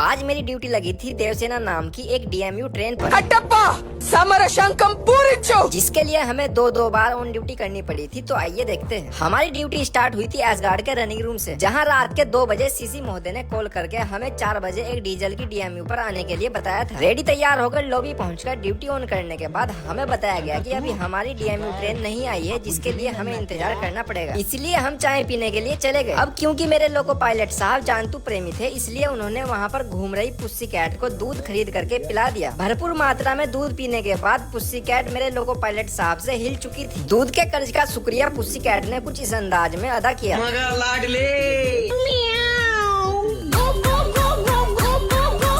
आज मेरी ड्यूटी लगी थी देवसेना नाम की एक डीएमयू ट्रेन पर, जिसके लिए हमें दो बार ऑन ड्यूटी करनी पड़ी थी। तो आइए देखते हैं। हमारी ड्यूटी स्टार्ट हुई थी एसगार्ड के रनिंग रूम से, जहां रात के 2 बजे सीसी महोदय ने कॉल करके हमें 4 बजे एक डीजल की डीएमयू पर आने के लिए बताया था। रेडी तैयार होकर लॉबी पहुंचकर ड्यूटी ऑन करने के बाद हमें बताया गया कि अभी हमारी डीएमयू ट्रेन नहीं आई है, जिसके लिए हमें इंतजार करना पड़ेगा। इसलिए हम चाय पीने के लिए चले गए। अब क्योंकि मेरे लोको पायलट साहब जानतू प्रेमी थे, इसलिए उन्होंने वहाँ पर घूम रही पुस्सी कैट को दूध खरीद करके पिला दिया। भरपूर मात्रा में दूध पीने के बाद पुस्सी कैट मेरे लोको पायलट साहब से हिल चुकी थी। दूध के कर्ज का शुक्रिया पुस्सी कैट ने कुछ इस अंदाज में अदा किया।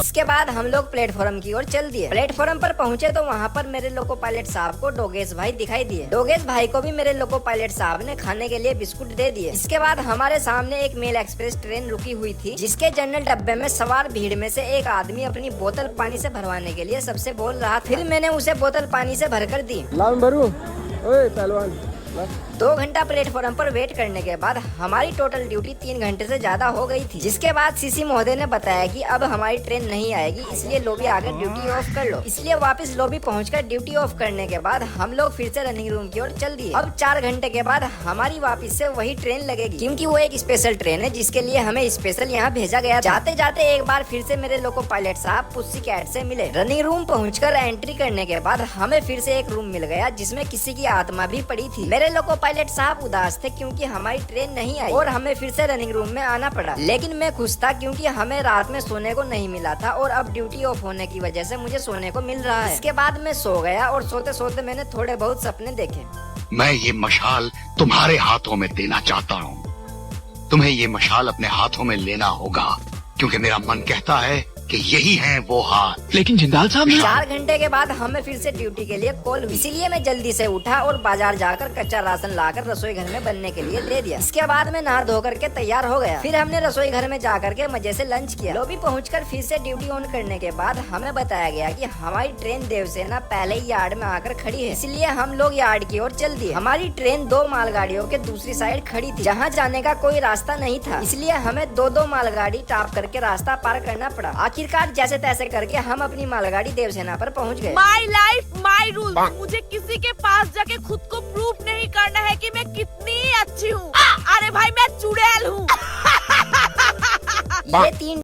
इसके बाद हम लोग प्लेटफॉर्म की ओर चल दिए। प्लेटफॉर्म पर पहुंचे तो वहाँ पर मेरे लोको पायलट साहब को डोगेश भाई दिखाई दिए। डोगेश भाई को भी मेरे लोको पायलट साहब ने खाने के लिए बिस्कुट दे दिए। इसके बाद हमारे सामने एक मेल एक्सप्रेस ट्रेन रुकी हुई थी, जिसके जनरल डब्बे में सवार भीड़ में से एक आदमी अपनी बोतल पानी से भरवाने के लिए सबसे बोल रहा। फिर मैंने उसे बोतल पानी से भरकर दी। पहलवान 2 घंटा प्लेटफॉर्म पर वेट करने के बाद हमारी टोटल ड्यूटी 3 घंटे से ज्यादा हो गई थी। जिसके बाद सीसी महोदय ने बताया कि अब हमारी ट्रेन नहीं आएगी, इसलिए लॉबी आकर ड्यूटी ऑफ कर लो। इसलिए वापस लॉबी पहुंचकर ड्यूटी ऑफ करने के बाद हम लोग फिर से रनिंग रूम की ओर चल दिए। अब 4 घंटे के बाद हमारी वापस से वही ट्रेन लगेगी, क्योंकि वो एक स्पेशल ट्रेन है, जिसके लिए हमें स्पेशल यहाँ भेजा गया। जाते जाते एक बार फिर से मेरे लोको पायलट साहब पुस्सी कैट से मिले। रनिंग रूम पहुँचकर एंट्री करने के बाद हमें फिर से एक रूम मिल गया, जिसमें किसी की आत्मा भी पड़ी थी। मेरे लोको पायलट साहब उदास थे क्योंकि हमारी ट्रेन नहीं आई और हमें फिर से रनिंग रूम में आना पड़ा। लेकिन मैं खुश था क्योंकि हमें रात में सोने को नहीं मिला था और अब ड्यूटी ऑफ होने की वजह से मुझे सोने को मिल रहा है। इसके बाद मैं सो गया और सोते सोते मैंने थोड़े बहुत सपने देखे। मैं ये मशाल तुम्हारे हाथों में देना चाहता हूँ। तुम्हें ये मशाल अपने हाथों में लेना होगा, क्योंकि मेरा मन कहता है कि यही है वो हाथ। लेकिन जिंदाल साहब 4 घंटे के बाद हमें फिर से ड्यूटी के लिए कॉल हुई, इसीलिए मैं जल्दी से उठा और बाजार जाकर कच्चा राशन लाकर रसोई घर में बनने के लिए दे दिया। इसके बाद मैं नहा धो करके तैयार हो गया। फिर हमने रसोई घर में जा करके मजे से लंच किया। लॉबी पहुंचकर फिर से ड्यूटी ऑन करने के बाद हमें बताया गया कि हमारी ट्रेन देवसेना पहले ही यार्ड में आकर खड़ी है, इसलिए हम लोग यार्ड की ओर चल दिए। हमारी ट्रेन 2 मालगाड़ियों के दूसरी साइड खड़ी थी, जहाँ जाने का कोई रास्ता नहीं था, इसलिए हमें 2 मालगाड़ी टाप करके रास्ता पार करना पड़ा। आखिरकार जैसे तैसे करके हम अपनी मालगाड़ी देवसेना पर पहुंच गए। My life my rule. मुझे किसी के पास जाके खुद को प्रूफ नहीं करना है कि मैं कितनी अच्छी हूँ। अरे भाई मैं चुड़ैल हूँ। ये 3